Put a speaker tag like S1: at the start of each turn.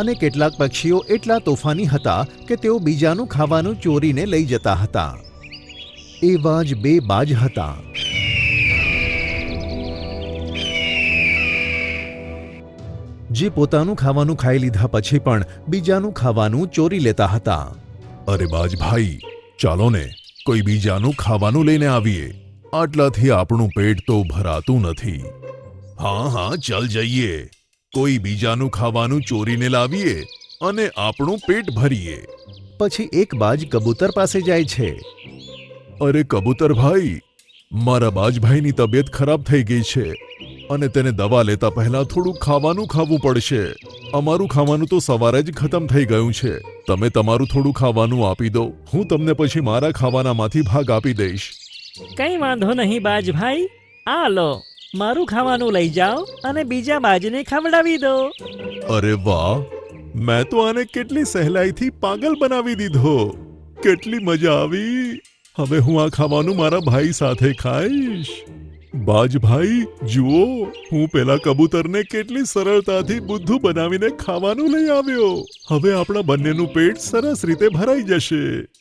S1: અને કેટલાક પક્ષીઓ એટલા તોફાની હતા કે તેઓ બીજાનું ખાવાનું ચોરીને લઈ જતા હતા. એવા જ બે બાજ હતા. જે પોતાનું ખાવાનું ખાઈ લીધા પછી પણ બીજાનું ખાવાનું ચોરી લેતા હતા.
S2: અરે બાજભાઈ, ચાલો ને કોઈ બીજાનું ખાવાનું લઈને આવીએ. આટલાથી આપણું પેટ તો ભરાતું નથી. હા હા, ચાલ જઈએ. કોઈ બીજાનું ખાવાનું ચોરીને લાવીએ અને આપણું પેટ ભરીએ.
S1: પછી એક બાજ કબૂતર પાસે જાય છે.
S2: અરે કબૂતરભાઈ, મારા બાજભાઈની તબિયત ખરાબ થઈ ગઈ છે અને તેને દવા લેતા પહેલા થોડું ખાવાનું ખાવું પડશે. અમારું ખાવાનું તો સવારે જ ખતમ થઈ ગયું છે. તમે તમારું થોડું ખાવાનું આપી દો, હું તમને પછી મારા ખાવાનામાંથી ભાગ આપી દઈશ.
S3: કઈ વાંધો નહીં બાજભાઈ, આ લો મારું ખાવાનું લઈ જાઓ અને બીજા બાજને ખવડાવી દો.
S2: અરે વાહ, મેં તો આને કેટલી સહેલાઈથી પાગલ બનાવી દીધો. કેટલી મજા આવી. હવે હું આ ખાવાનું મારા ભાઈ સાથે ખાઈશ. બાજભાઈ જુઓ, હું પેલા કબૂતરને કેટલી સરળતાથી બુદ્ધુ બનાવીને ખાવાનું લઈ આવ્યો. હવે આપણા બંનેનું પેટ સરસ રીતે ભરાઈ જશે.